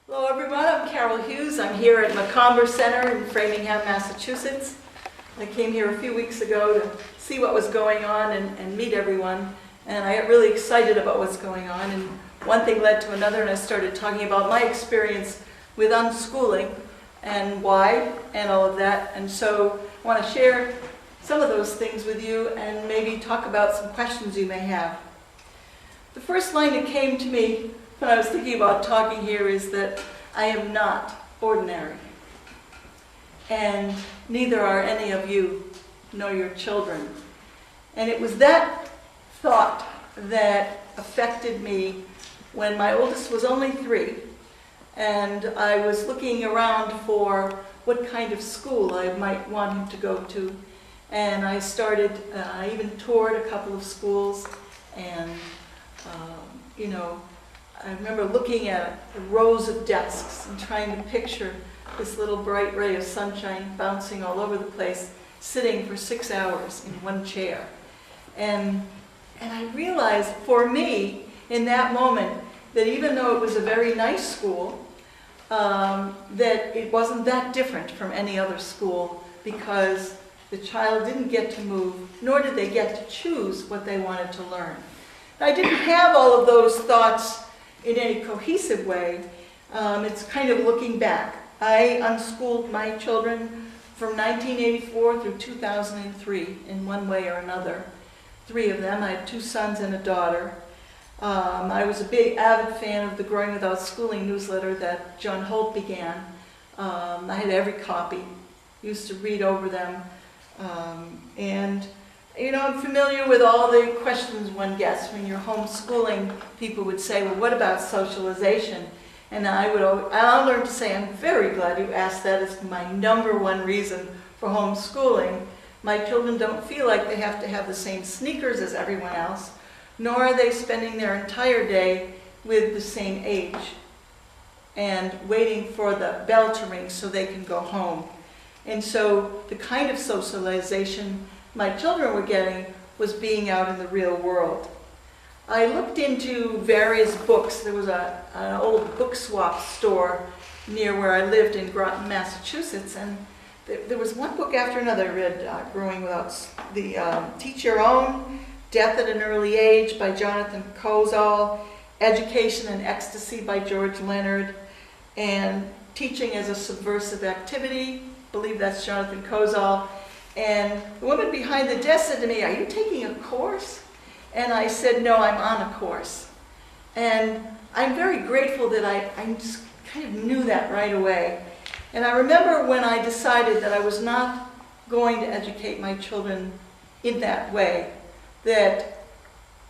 Hello everyone, I'm Carol Hughes. I'm here at Macomber Center in Framingham, Massachusetts. I came here a few weeks ago to see what was going on and meet everyone, and I got really excited about what's going on, and one thing led to another, and I started talking about my experience with unschooling and why and all of that, and so I want to share some of those things with you and maybe talk about some questions you may have. The first line that came to me when I was thinking about talking here is that I am not ordinary. And neither are any of you, nor your children. And it was that thought that affected me when my oldest was only 3. And I was looking around for what kind of school I might want him to go to. And I started, I even toured a couple of schools, and I remember looking at rows of desks and trying to picture this little bright ray of sunshine bouncing all over the place, sitting for 6 hours in one chair. And I realized for me, in that moment, that even though it was a very nice school, that it wasn't that different from any other school, because the child didn't get to move, nor did they get to choose what they wanted to learn. I didn't have all of those thoughts in any cohesive way. It's kind of looking back. I unschooled my children from 1984 through 2003 in one way or another. 3 of them. I had 2 sons and a daughter. I was a big avid fan of the Growing Without Schooling newsletter that John Holt began. I had every copy, used to read over them. I'm familiar with all the questions one gets when you're homeschooling. People would say, well, what about socialization? And I learned to say, I'm very glad you asked that. It's my #1 reason for homeschooling. My children don't feel like they have to have the same sneakers as everyone else, nor are they spending their entire day with the same age and waiting for the bell to ring so they can go home. And so the kind of socialization my children were getting was being out in the real world. I looked into various books. There was an old book swap store near where I lived in Groton, Massachusetts, and there was one book after another. I read Growing Without Teach Your Own, Death at an Early Age by Jonathan Kozol, Education and Ecstasy by George Leonard, and Teaching as a Subversive Activity, I believe that's Jonathan Kozol. And the woman behind the desk said to me, "Are you taking a course?" And I said, "No, I'm on a course." And I'm very grateful that I just kind of knew that right away. And I remember when I decided that I was not going to educate my children in that way, that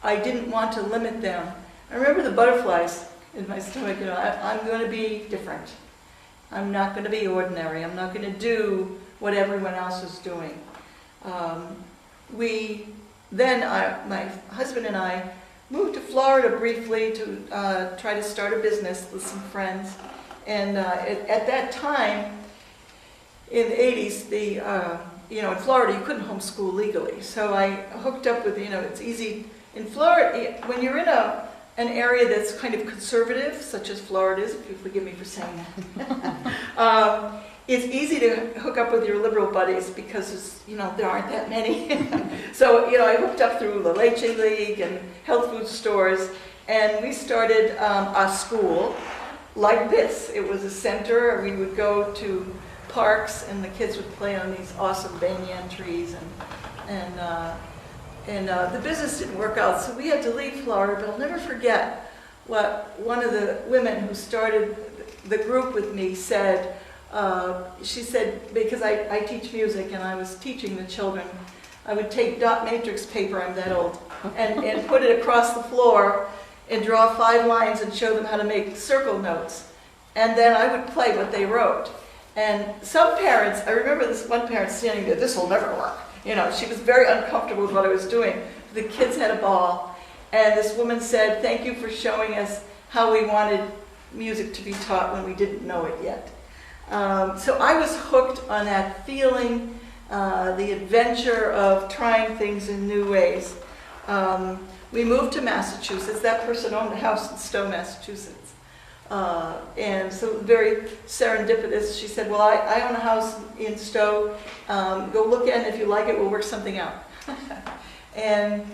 I didn't want to limit them. I remember the butterflies in my stomach. I'm going to be different. I'm not going to be ordinary. I'm not going to do what everyone else is doing. My husband and I moved to Florida briefly to try to start a business with some friends. And at that time, in the 80s, in Florida, you couldn't homeschool legally. So I hooked up with, it's easy. In Florida, when you're in an area that's kind of conservative, such as Florida is, if you forgive me for saying that, it's easy to hook up with your liberal buddies because there aren't that many. So I hooked up through the Leche League and health food stores, and we started a school like this. It was a center. We would go to parks, and the kids would play on these awesome banyan trees, and the business didn't work out, so we had to leave Florida. But I'll never forget what one of the women who started the group with me said. She said, because I teach music and I was teaching the children, I would take dot matrix paper, I'm that old, and put it across the floor and draw 5 lines and show them how to make circle notes. And then I would play what they wrote. And some parents, I remember this one parent standing there, "This will never work." She was very uncomfortable with what I was doing. The kids had a ball. And this woman said, "Thank you for showing us how we wanted music to be taught when we didn't know it yet." So I was hooked on that feeling, the adventure of trying things in new ways. We moved to Massachusetts. That person owned a house in Stowe, Massachusetts. And so very serendipitous. She said, well, I own a house in Stowe. Go look at it. If you like it, we'll work something out. And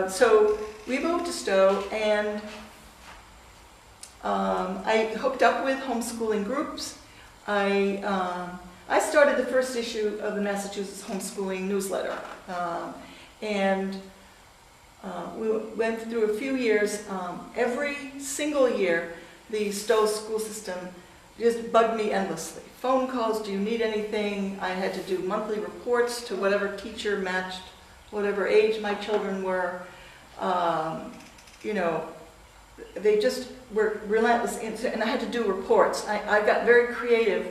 so we moved to Stowe, and I hooked up with homeschooling groups. I started the first issue of the Massachusetts Homeschooling Newsletter. And we went through a few years. Every single year, the Stowe school system just bugged me endlessly. Phone calls, do you need anything? I had to do monthly reports to whatever teacher matched whatever age my children were. You know, they just were relentless, and I had to do reports. I got very creative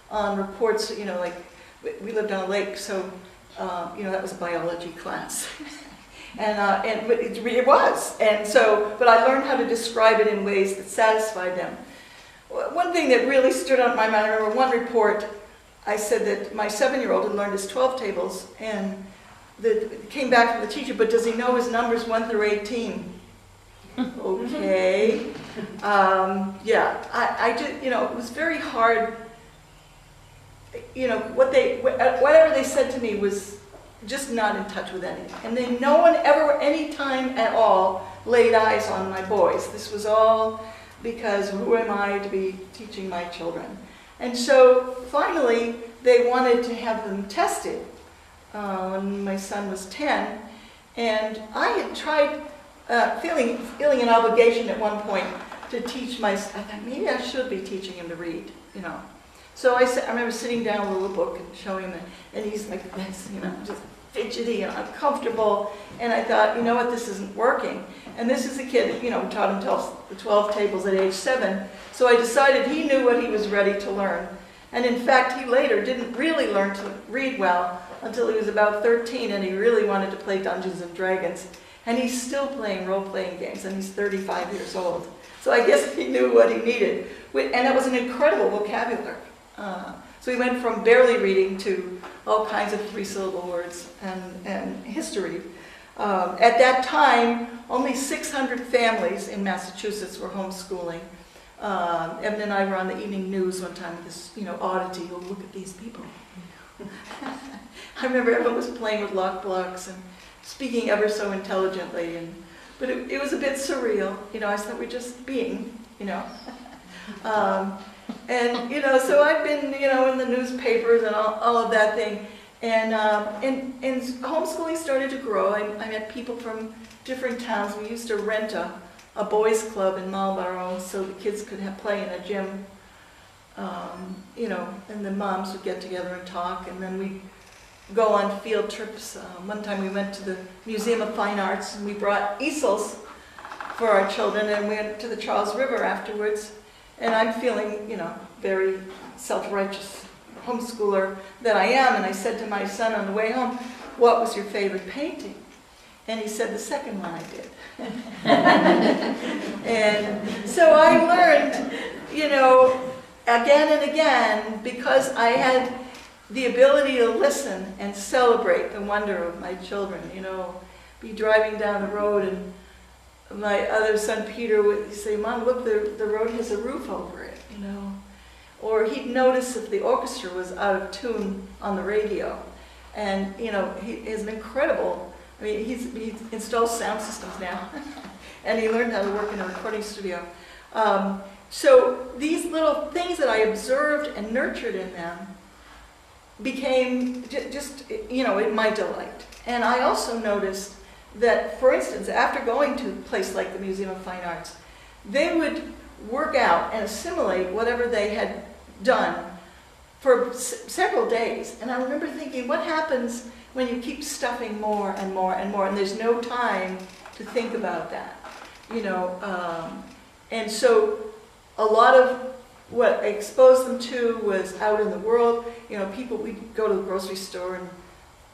on reports, you know, like we lived on a lake, so you know, that was a biology class. But it was, and so, but I learned how to describe it in ways that satisfied them. One thing that really stood out in my mind, I remember one report, I said that my 7-year-old had learned his 12 tables, and came back from the teacher, but does he know his numbers 1 through 18? Okay. Yeah, I did, you know, it was very hard. You know, whatever they said to me was just not in touch with anything. And then no one ever, any time at all, laid eyes on my boys. This was all because who am I to be teaching my children? And so finally, they wanted to have them tested when my son was 10. And I had tried, feeling an obligation at one point to teach I thought maybe I should be teaching him to read, you know. So I remember sitting down with a little book and showing him, and he's like this, you know, just fidgety and uncomfortable. And I thought, you know what, this isn't working. And this is a kid, you know, taught him the 12 tables at age 7. So I decided he knew what he was ready to learn. And in fact, he later didn't really learn to read well until he was about 13, and he really wanted to play Dungeons and Dragons. And he's still playing role-playing games, and he's 35 years old. So I guess he knew what he needed. And that was an incredible vocabulary. So he went from barely reading to all kinds of 3-syllable words and history. At that time, only 600 families in Massachusetts were homeschooling. Evan and I were on the evening news one time with this, you know, oddity. Oh, look at these people. I remember everyone was playing with lock blocks and speaking ever so intelligently. But it was a bit surreal. You know, I thought we're just being, you know. And, you know, so I've been, you know, in the newspapers and all of that thing. And homeschooling started to grow. I met people from different towns. We used to rent a boys' club in Marlborough so the kids could play in a gym. You know, and the moms would get together and talk. And then we'd go on field trips. One time we went to the Museum of Fine Arts, and we brought easels for our children, and we went to the Charles River afterwards. And I'm feeling, you know, very self-righteous homeschooler that I am. And I said to my son on the way home, what was your favorite painting? And he said, the second one I did. And so I learned, you know, again and again, because I had the ability to listen and celebrate the wonder of my children, you know, be driving down the road, and my other son Peter would say, Mom, look, the road has a roof over it, you know. Or he'd notice if the orchestra was out of tune on the radio. And, you know, he is an incredible, I mean, he installs sound systems now. And he learned how to work in a recording studio. So these little things that I observed and nurtured in them became just, you know, my delight. And I also noticed that, for instance, after going to a place like the Museum of Fine Arts, they would work out and assimilate whatever they had done for several days. And I remember thinking, what happens when you keep stuffing more and more and more, and there's no time to think about that, you know? And so a lot of what I exposed them to was out in the world. You know, people, we'd go to the grocery store, and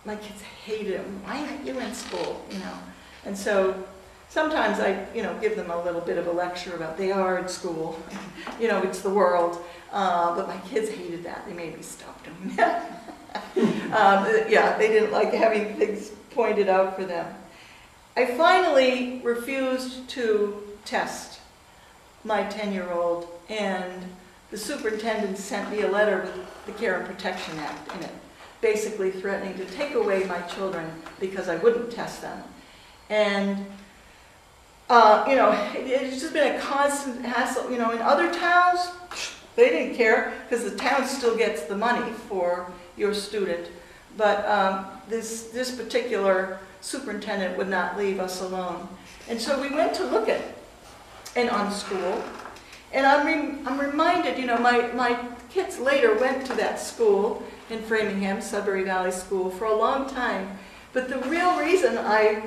my kids hated them. Why aren't you in school, you know? And so sometimes I, you know, give them a little bit of a lecture about they are in school. You know, it's the world. But my kids hated that. They made me stop doing that. Yeah, they didn't like having things pointed out for them. I finally refused to test my 10-year-old, and the superintendent sent me a letter with the Care and Protection Act in it, basically threatening to take away my children because I wouldn't test them. And it's just been a constant hassle. In other towns, they didn't care because the town still gets the money for your student. But this particular superintendent would not leave us alone. And so we went to look at an unschool. And I'm reminded, my kids later went to that school in Framingham, Sudbury Valley School, for a long time. But the real reason I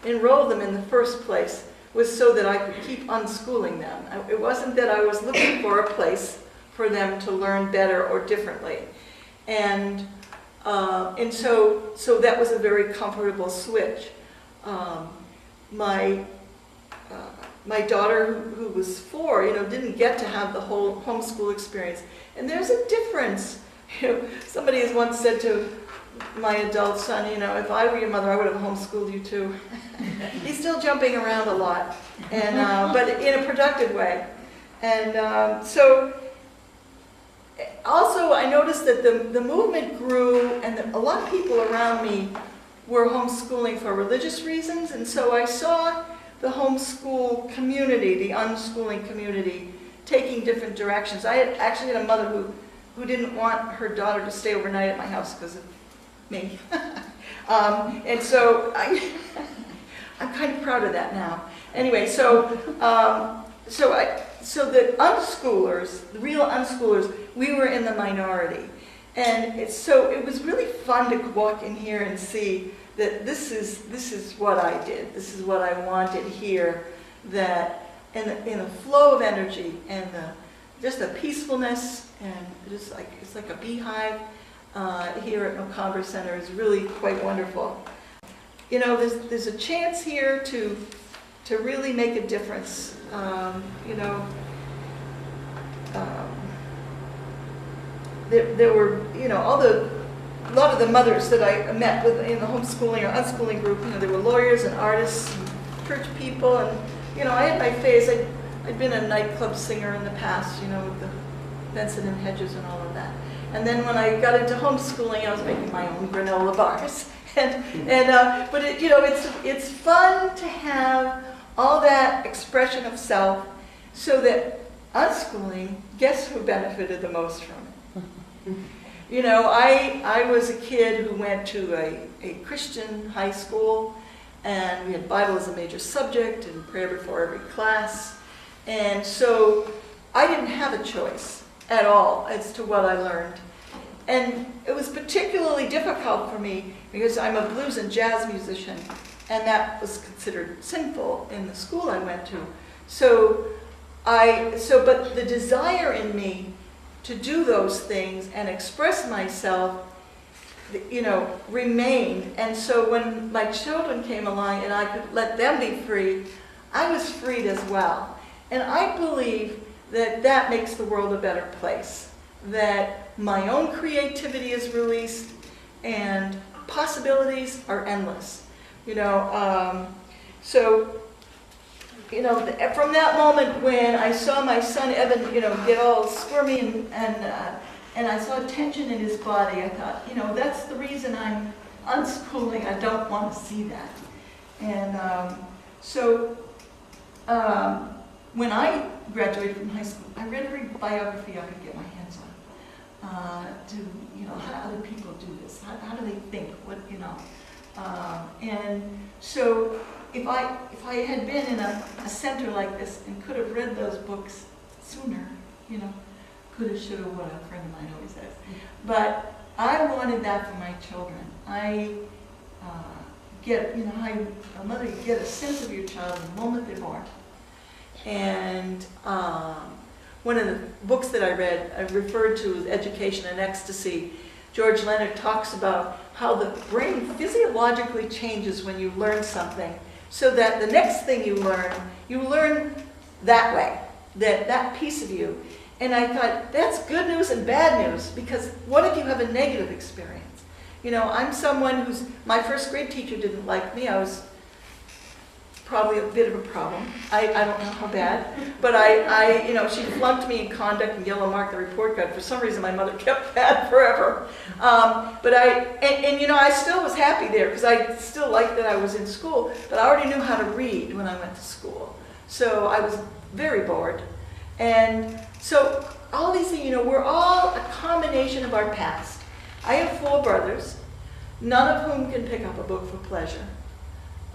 enrolled them in the first place was so that I could keep unschooling them. It wasn't that I was looking for a place for them to learn better or differently. And so that was a very comfortable switch. My daughter, who was 4, didn't get to have the whole homeschool experience. And there's a difference. Somebody has once said to my adult son, if I were your mother, I would have homeschooled you too. He's still jumping around a lot, but in a productive way. And so also I noticed that the movement grew, and a lot of people around me were homeschooling for religious reasons. And so I saw the homeschool community, the unschooling community, taking different directions. I actually had a mother who didn't want her daughter to stay overnight at my house because of me. And so I'm kind of proud of that now. Anyway, so the unschoolers, the real unschoolers, we were in the minority. And it was really fun to walk in here and see that this is what I did. This is what I wanted here. That in the flow of energy and just the peacefulness, and just like it's like a beehive here at Macomber Center is really quite wonderful. There's a chance here to really make a difference. There were a lot of the mothers that I met with in the homeschooling or unschooling group, there were lawyers and artists and church people, and I had my phase. I'd been a nightclub singer in the past, with the Benson and Hedges and all of that. And then when I got into homeschooling, I was making my own granola bars. But it's fun to have all that expression of self, so that unschooling, guess who benefited the most from it? I was a kid who went to a Christian high school, and we had Bible as a major subject and prayer before every class. And so I didn't have a choice at all as to what I learned. And it was particularly difficult for me because I'm a blues and jazz musician, and that was considered sinful in the school I went to. But the desire in me to do those things and express myself, remained. And so when my children came along and I could let them be free, I was freed as well. And I believe that makes the world a better place, that my own creativity is released and possibilities are endless. From that moment when I saw my son Evan, get all squirmy and I saw tension in his body, I thought, that's the reason I'm unschooling. I don't want to see that. And when I graduated from high school, I read every biography I could get my hands on. How do other people do this? How do they think? And so if I had been in a center like this and could have read those books sooner, coulda, shoulda, woulda, a friend of mine always says. But I wanted that for my children. A mother, you get a sense of your child the moment they're born. And one of the books that I read, I referred to as Education and Ecstasy. George Leonard talks about how the brain physiologically changes when you learn something, so that the next thing you learn that way, that piece of you. And I thought, that's good news and bad news, because what if you have a negative experience? I'm someone my first grade teacher didn't like me. I was probably a bit of a problem. I don't know how bad, but she flunked me in conduct and yellow marked the report card. For some reason, my mother kept that forever. I still was happy there because I still liked that I was in school, but I already knew how to read when I went to school. So I was very bored. And so all these things, we're all a combination of our past. I have 4 brothers, none of whom can pick up a book for pleasure.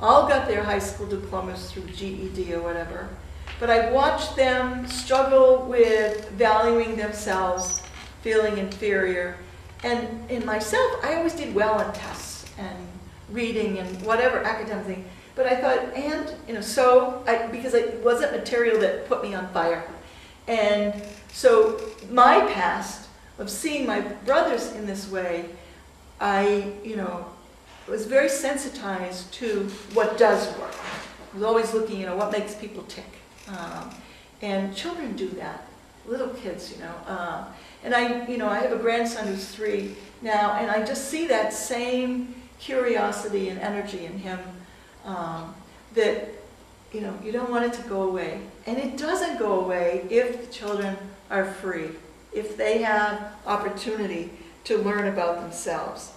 All got their high school diplomas through GED or whatever. But I watched them struggle with valuing themselves, feeling inferior. And in myself, I always did well in tests and reading and whatever academic thing. But I thought, because it wasn't material that put me on fire. And so my past of seeing my brothers in this way, I was very sensitized to what does work. I was always looking, what makes people tick. And children do that, little kids, And I have a grandson who's 3 now, and I just see that same curiosity and energy in him that, you don't want it to go away. And it doesn't go away if the children are free, if they have opportunity to learn about themselves.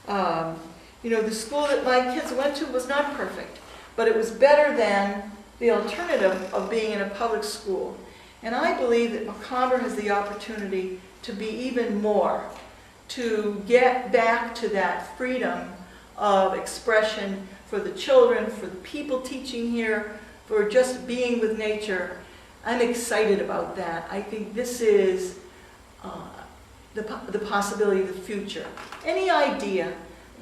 The school that my kids went to was not perfect, but it was better than the alternative of being in a public school. And I believe that Macomber has the opportunity to be even more, to get back to that freedom of expression for the children, for the people teaching here, for just being with nature. I'm excited about that. I think this is the possibility of the future. Any idea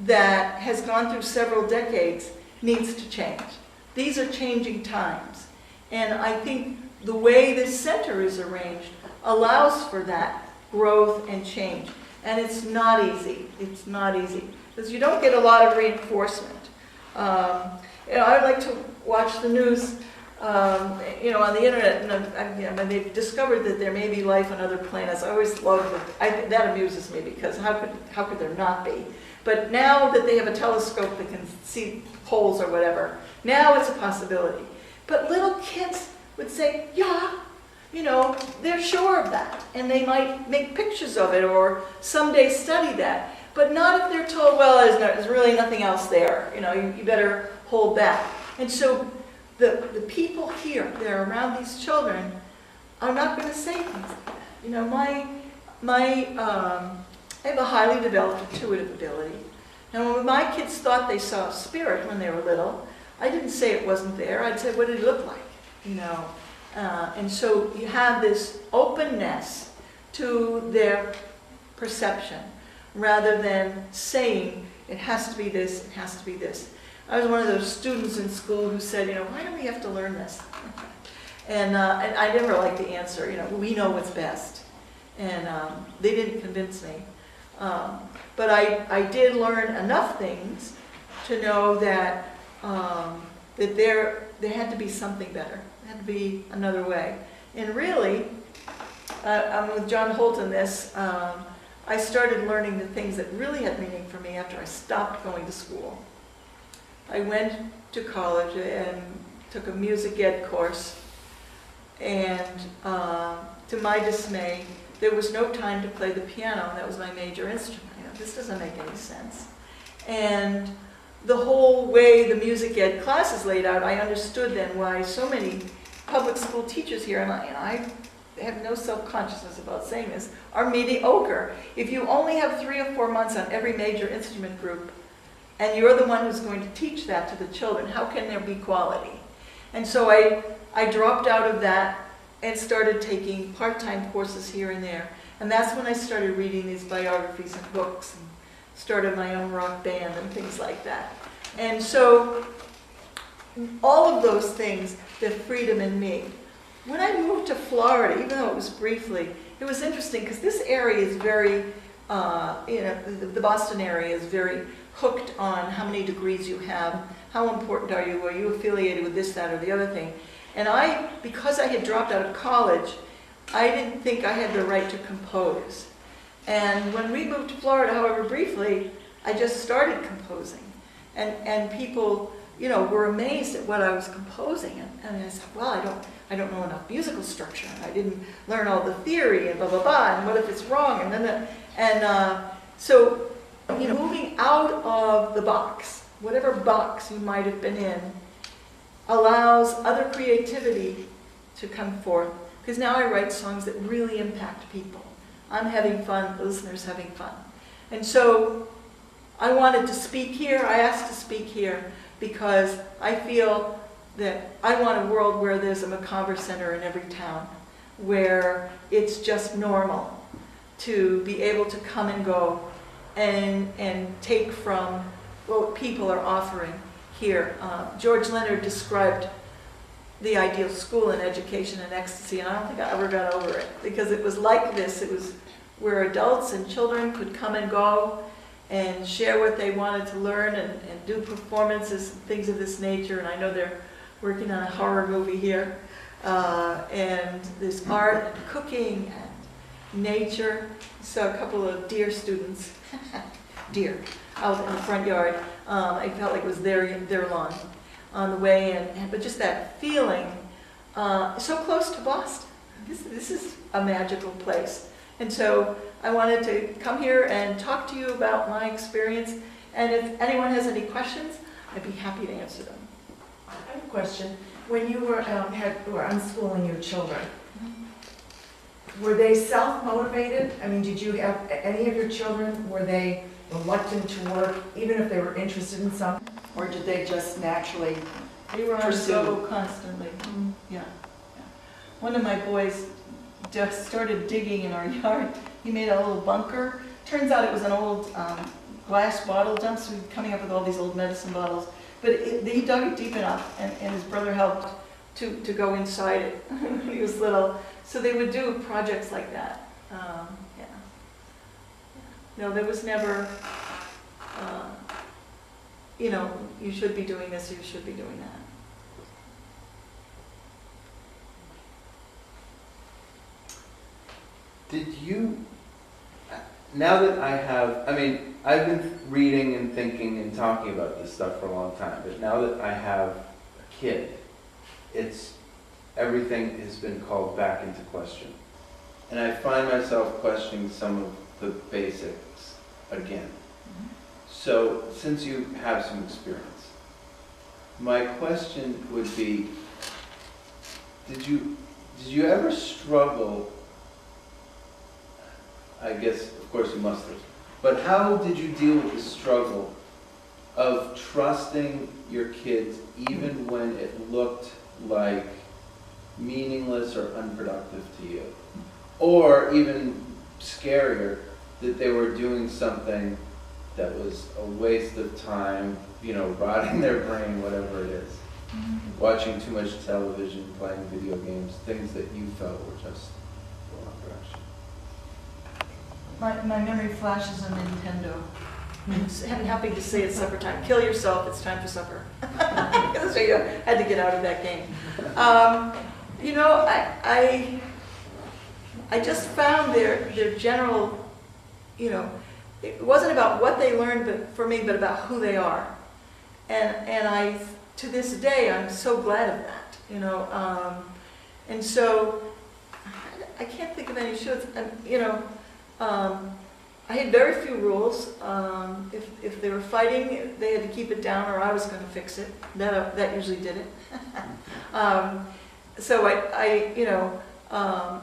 that has gone through several decades needs to change. These are changing times. And I think the way this center is arranged allows for that growth and change. And it's not easy. It's not easy. Because you don't get a lot of reinforcement. I like to watch the news, on the internet, and they've discovered that there may be life on other planets. I always love it. That amuses me because how could there not be? But now that they have a telescope that can see holes or whatever, now it's a possibility. But little kids would say, yeah, they're sure of that. And they might make pictures of it or someday study that. But not if they're told, well, there's really nothing else there. You better hold back. And so the people here that are around these children are not going to say things like that. I have a highly developed intuitive ability. And when my kids thought they saw a spirit when they were little, I didn't say it wasn't there. I'd say, what did it look like? And so you have this openness to their perception rather than saying it has to be this, it has to be this. I was one of those students in school who said, why do we have to learn this? And I never liked the answer, we know what's best. And they didn't convince me. But I did learn enough things to know that there had to be something better. There had to be another way. And really, I'm with John Holt in this, I started learning the things that really had meaning for me after I stopped going to school. I went to college and took a music ed course, and to my dismay, there was no time to play the piano, and that was my major instrument. This doesn't make any sense. And the whole way the music ed class is laid out, I understood then why so many public school teachers here, and I have no self-consciousness about saying this, are mediocre. If you only have 3 or 4 months on every major instrument group, and you're the one who's going to teach that to the children, how can there be quality? And so I dropped out of that and started taking part-time courses here and there. And that's when I started reading these biographies and books and started my own rock band and things like that. And so all of those things, the freedom in me. When I moved to Florida, even though it was briefly, it was interesting because this area is very, the Boston area is very hooked on how many degrees you have, how important are you affiliated with this, that, or the other thing. And because I had dropped out of college, I didn't think I had the right to compose. And when we moved to Florida, however briefly, I just started composing. And people were amazed at what I was composing. And I said, well, I don't know enough musical structure. I didn't learn all the theory and blah, blah, blah. And what if it's wrong? And then, so moving out of the box, whatever box you might have been in, allows other creativity to come forth. Because now I write songs that really impact people. I'm having fun, the listener's having fun. And so I wanted to speak here, I asked to speak here, because I feel that I want a world where there's a Macomber Center in every town, where it's just normal to be able to come and go and take from what people are offering here. George Leonard described the ideal school in education and ecstasy, and I don't think I ever got over it, because it was like this. It was where adults and children could come and go and share what they wanted to learn and do performances and things of this nature. And I know they're working on a horror movie here. And there's art and cooking and nature. So a couple of deer students, deer, out in the front yard. I felt like it was their lawn on the way in. But just that feeling, so close to Boston. This is a magical place. And so I wanted to come here and talk to you about my experience. And if anyone has any questions, I'd be happy to answer them. I have a question. When you were unschooling your children, were they self-motivated? I mean, did you have any of your children, were they reluctant to work, even if they were interested in something? Or did they just naturally They were on the go constantly. Yeah. One of my boys just started digging in our yard. He made a little bunker. Turns out it was an old glass bottle dump, so he was coming up with all these old medicine bottles. But he dug it deep enough, and his brother helped to go inside it when he was little. So they would do projects like that. Yeah. No, there was never, you should be doing this, you should be doing that. Did you, now that I've been reading and thinking and talking about this stuff for a long time, but now that I have a kid, everything has been called back into question. And I find myself questioning some of the basics again. So, since you have some experience, my question would be, did you ever struggle? I guess, of course you must have. But how did you deal with the struggle of trusting your kids even when it looked like meaningless or unproductive to you? Or even scarier, that they were doing something that was a waste of time, rotting their brain, whatever it is. Watching too much television, playing video games, things that you felt were just the wrong direction. My memory flashes on Nintendo. I'm happy to say it's supper time. Kill yourself, it's time for supper. So you had to get out of that game. I just found their general, it wasn't about what they learned but about who they are. And I, to this day, I'm so glad of that, and so I can't think of any shows, I had very few rules. If they were fighting, they had to keep it down or I was going to fix it. That usually did it. So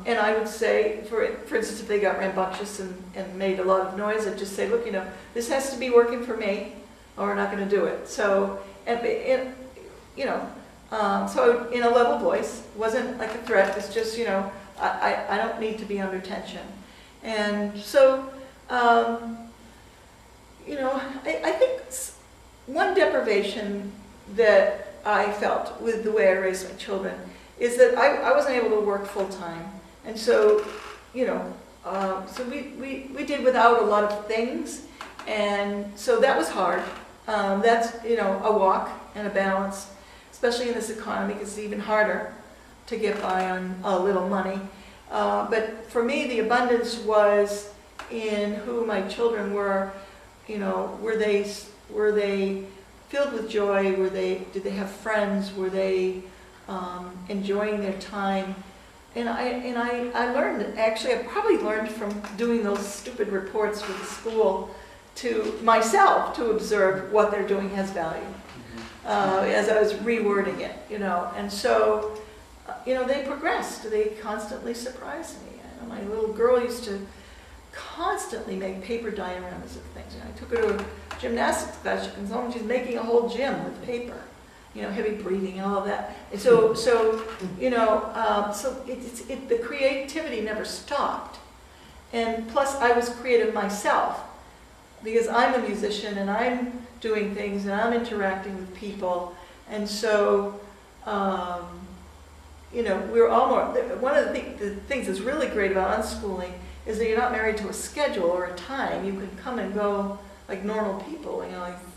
and I would say, for instance, if they got rambunctious and made a lot of noise, I'd just say, look, this has to be working for me or we're not going to do it. So, so in a level voice, wasn't like a threat, it's just, I don't need to be under tension. And so, I think one deprivation that I felt with the way I raised my children is that I wasn't able to work full time. And so, so we did without a lot of things. And so that was hard. That's, a walk and a balance, especially in this economy, because it's even harder to get by on a little money. But for me, the abundance was in who my children were. Were they filled with joy? Did they have friends? Were they enjoying their time? And I learned, actually, I probably learned from doing those stupid reports for the school to myself to observe what they're doing has value. As I was rewording it, and so, they progressed. They constantly surprised me. My little girl used to constantly make paper dioramas of things. I took her to a gymnastics class. She comes home, she's making a whole gym with paper. Heavy breathing and all of that. And so the creativity never stopped. And plus, I was creative myself because I'm a musician and I'm doing things and I'm interacting with people. And so, we're all more. One of the things that's really great about unschooling is that you're not married to a schedule or a time. You can come and go like normal people.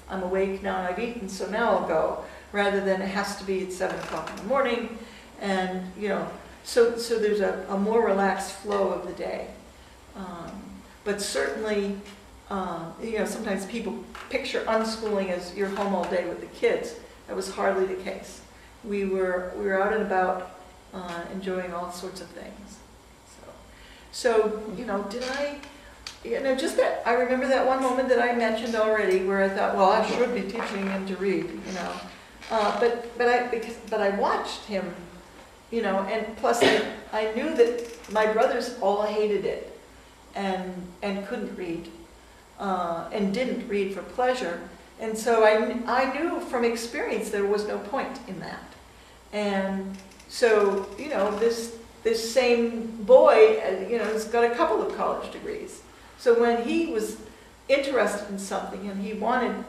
I'm awake now and I've eaten, so now I'll go. Rather than it has to be at 7 o'clock in the morning, and so there's a more relaxed flow of the day. But certainly, sometimes people picture unschooling as you're home all day with the kids. That was hardly the case. We were out and about, enjoying all sorts of things. So did I? Just that I remember that one moment that I mentioned already, where I thought, well, I should be teaching him to read, But I watched him, and plus I knew that my brothers all hated it, and couldn't read, and didn't read for pleasure, and so I knew from experience there was no point in that, and so this same boy, has got a couple of college degrees, so when he was interested in something and he wanted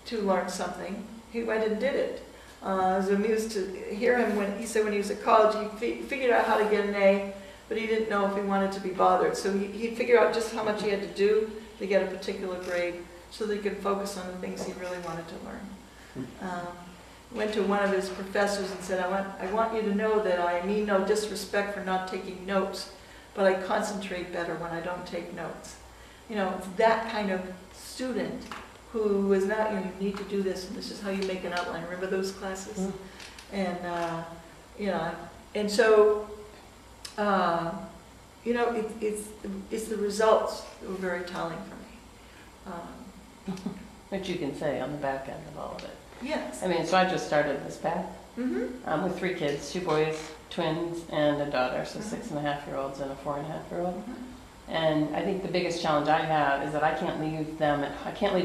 to learn something, he went and did it. I was amused to hear him when he said when he was at college he figured out how to get an A, but he didn't know if he wanted to be bothered. So he figured out just how much he had to do to get a particular grade so that he could focus on the things he really wanted to learn. Went to one of his professors and said, I want you to know that I mean no disrespect for not taking notes, but I concentrate better when I don't take notes. It's that kind of student who is not, you need to do this, and this is how you make an outline. Remember those classes? And, and so, it's the results that were very telling for me. Which you can say on the back end of all of it. Yes. So I just started this path with 3 kids, 2 boys, twins, and a daughter, so 6.5-year-olds and a 4.5-year-old. And I think the biggest challenge I have is that I can't leave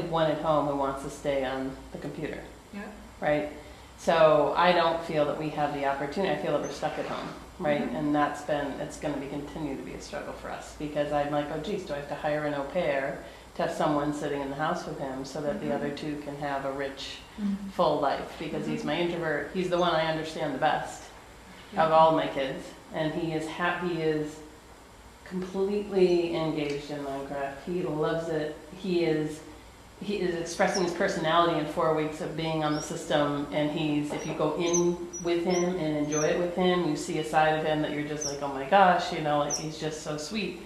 one at home who wants to stay on the computer. Yeah. Right? So I don't feel that we have the opportunity. I feel that we're stuck at home, right? And it's going to continue to be a struggle for us because I'm like, oh geez, do I have to hire an au pair to have someone sitting in the house with him so that the other 2 can have a rich, full life? Because he's my introvert. He's the one I understand the best of all my kids. And he is completely engaged in Minecraft. He loves it. He is expressing his personality in 4 weeks of being on the system, and if you go in with him and enjoy it with him, you see a side of him that you're just like, oh my gosh, he's just so sweet.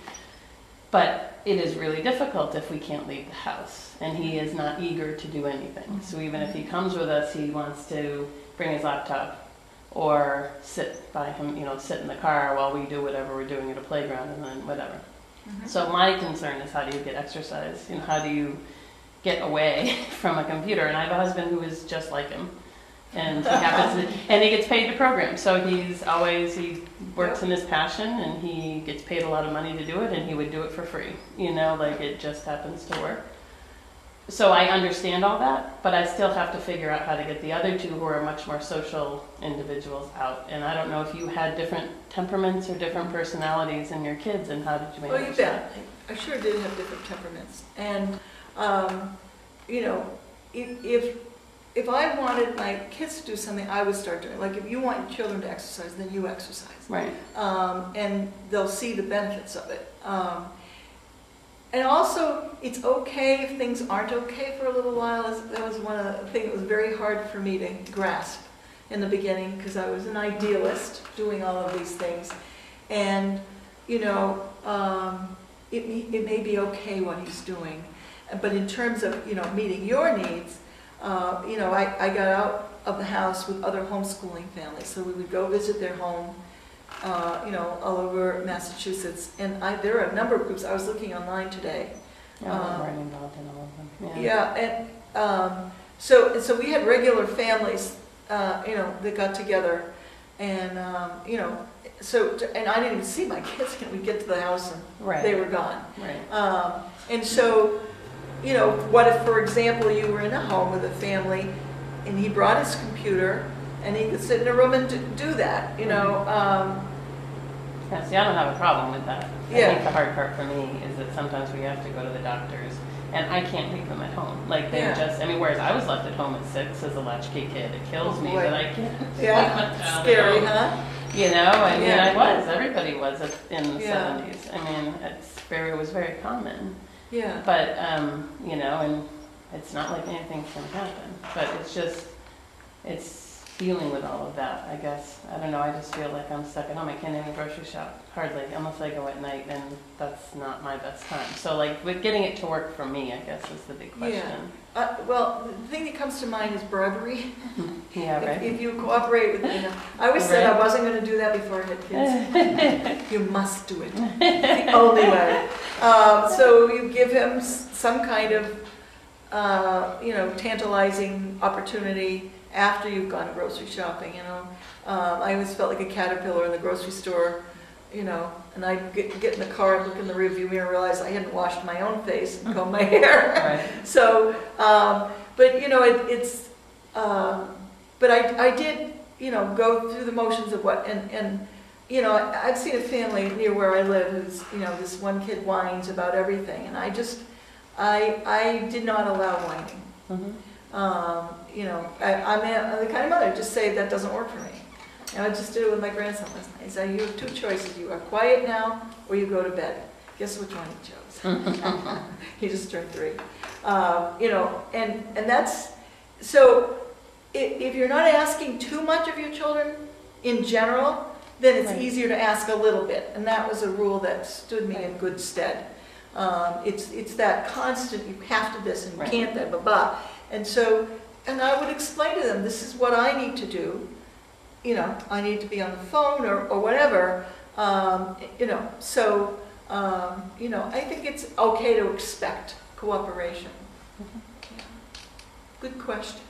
But it is really difficult if we can't leave the house, and he is not eager to do anything. So even if he comes with us, he wants to bring his laptop or sit by him, sit in the car while we do whatever we're doing at a playground and then whatever. So my concern is, how do you get exercise? How do you get away from a computer? And I have a husband who is just like him. And he gets paid to program. So he works in his passion, and he gets paid a lot of money to do it, and he would do it for free. It just happens to work. So I understand all that, but I still have to figure out how to get the other 2 who are much more social individuals out. And I don't know if you had different temperaments or different personalities in your kids, and how did you manage Well, you bet. I sure did have different temperaments. And, if I wanted my kids to do something, I would start doing it. Like if you want your children to exercise, then you exercise. Right. And they'll see the benefits of it. And also, it's okay if things aren't okay for a little while. That was one of the things that was very hard for me to grasp in the beginning, because I was an idealist doing all of these things. And, it may be okay what he's doing. But in terms of, meeting your needs, I got out of the house with other homeschooling families, so we would go visit their home, all over Massachusetts. And there are a number of groups, I was looking online today. Yeah, we're involved in all of them. Yeah, and so we had regular families, that got together, and and I didn't even see my kids. We'd get to the house and Right. they were gone. Right. And so, what if, for example, you were in a home with a family, and he brought his computer, and he could sit in a room and do that, Yeah, see, I don't have a problem with that. I Yeah. think the hard part for me is that sometimes we have to go to the doctors, and I can't leave them at home. Like, they Yeah. whereas I was left at home at 6 as a latchkey kid, it kills Oh, me boy. that I can't leave my Yeah, child scary, at home. huh? I mean, Yeah. I was, everybody was in the Yeah. 70s. I mean, it was very common. Yeah. But, and it's not like anything's gonna happen, but it's dealing with all of that, I guess. I don't know, I just feel like I'm stuck at home. I can't even grocery shop, hardly, unless I go at night, and that's not my best time. So like, with getting it to work for me, I guess, is the big question. Well, the thing that comes to mind is bribery. Yeah, right? If you cooperate with, I always said I Right. wasn't going to do that before I had kids. You must do it. It's the only way. So you give him some kind of, tantalizing opportunity after you've gone grocery shopping, I always felt like a caterpillar in the grocery store, and I'd get in the car and look in the rearview mirror and realize I hadn't washed my own face and combed my hair. Right. So, but but I did, go through the motions of what, and I've seen a family near where I live who's, this one kid whines about everything, and I did not allow whining. Mhm. I'm the kind of mother, just say that doesn't work for me. I just did it with my grandson last night. I said, you have two choices. You are quiet now, or you go to bed. Guess which one he chose? He just turned 3. And that's, so if you're not asking too much of your children in general, then it's Right. easier to ask a little bit. And that was a rule that stood me in Right. good stead. It's that constant, you have to this and you Right. can't that, blah, blah. And I would explain to them, this is what I need to do. I need to be on the phone or whatever. I think it's okay to expect cooperation. Mhm. Yeah. Good question.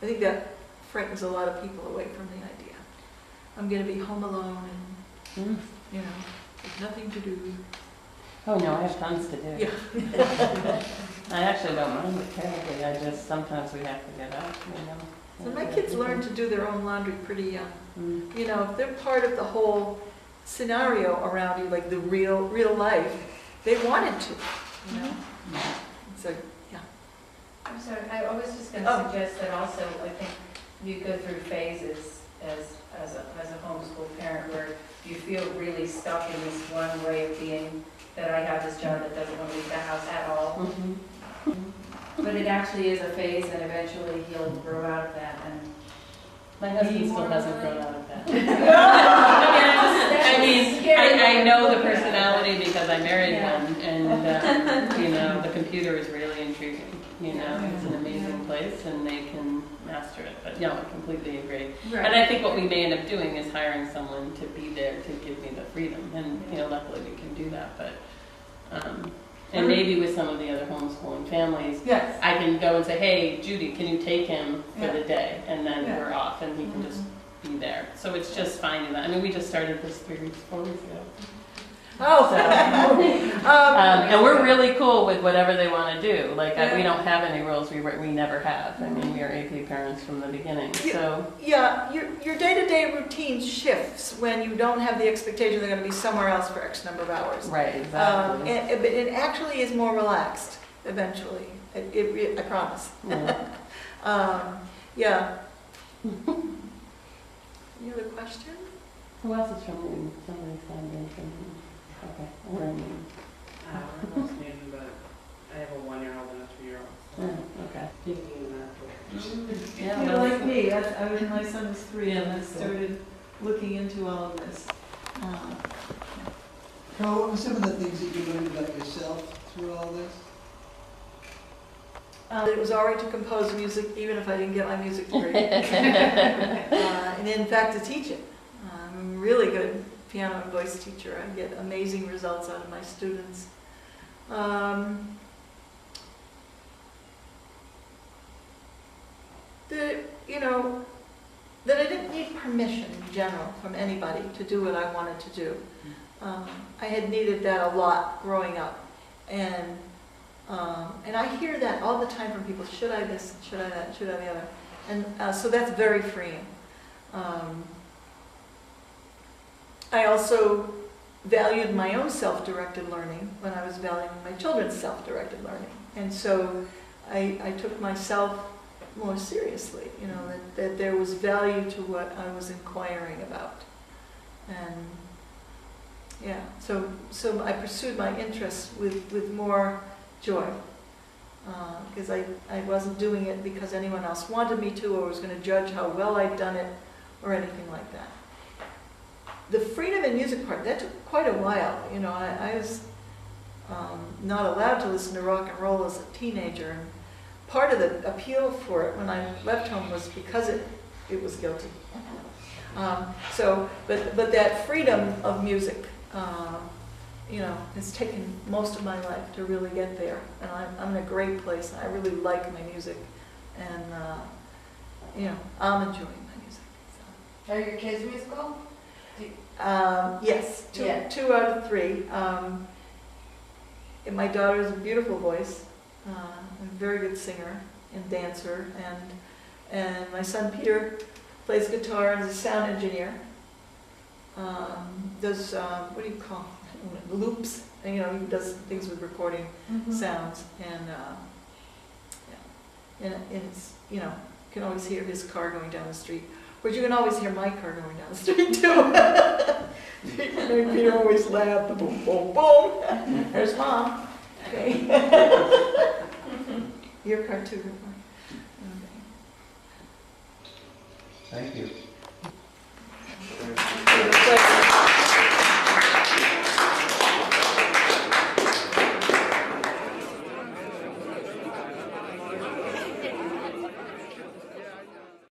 I think that frightens a lot of people away from the idea. I'm going to be home alone and, Mm. with nothing to do. Oh, no, I have tons to do. Yeah. I actually don't mind it terribly, sometimes we have to get up, So my kids learn to do their own laundry pretty young. Mm. If they're part of the whole scenario around you, like the real life, they wanted to, So, yeah. I'm sorry, I was just going Oh. to suggest that also, I think you go through phases as a homeschool parent where you feel really stuck in this one way of being, that I have this job that doesn't want to leave the house at all. Mhm. But it actually is a phase, and eventually he'll grow out of that. And My husband still hasn't grown out of that. I I know the personality because I married Yeah. one, and the computer is really intriguing. It's an amazing place, and they can master it. But I completely agree. And I think what we may end up doing is hiring someone to be there to give me the freedom, and luckily we can do that. But and maybe with some of the other homeschooling families, Yes. I can go and say, hey, Judy, can you take him for Yeah. the day? And then Yeah. we're off, and he can just be there. So it's just finding that. I mean, we just started this 4 weeks ago. Oh. So, and we're really cool with whatever they want to do. Like, we don't have any rules. We never have. I mean, we are AP parents from the beginning. So, Yeah, your day-to-day routine shifts when you don't have the expectation they're going to be somewhere else for X number of hours. right, exactly. But it actually is more relaxed eventually. I promise. Yeah. Yeah. Any other question? Who else is from you? Somebody signed in from you. Okay. We're in you. I'm not standing, but I have a 1-year-old and a 2-year-old. Oh, okay. Thinking that. Yeah, You know, well, like me, my son was 3 and I started looking into all of this. Carol, what were some of the things that you learned about yourself through all this? It was all right to compose music, even if I didn't get my music degree. And in fact, to teach it. I'm a really good piano and voice teacher. I get amazing results out of my students. That I didn't need permission in general from anybody to do what I wanted to do. I had needed that a lot growing up. And I hear that all the time from people, should I this, should I that, should I the other. And so that's very freeing. I also valued my own self-directed learning when I was valuing my children's self-directed learning. And so I took myself more seriously, that there was value to what I was inquiring about. And yeah, so I pursued my interests with more joy. Because I wasn't doing it because anyone else wanted me to or was going to judge how well I'd done it or anything like that. The freedom in music part, that took quite a while. I was not allowed to listen to rock and roll as a teenager. And part of the appeal for it when I left home was because it was guilty. But that freedom of music, it's taken most of my life to really get there. And I'm in a great place. I really like my music. And, I'm enjoying my music. So. Are your kids musical? Yes, two out of three. And my daughter has a beautiful voice, a very good singer and dancer, and my son Peter plays guitar and is a sound engineer. Does what do you call it? Loops? And, he does things with recording sounds, and it's you can always hear his car going down the street. But you can always hear my car going down the street too. Peter always laughed, boom, boom, boom. There's Mom. Okay. Your car too. Okay. Thank you.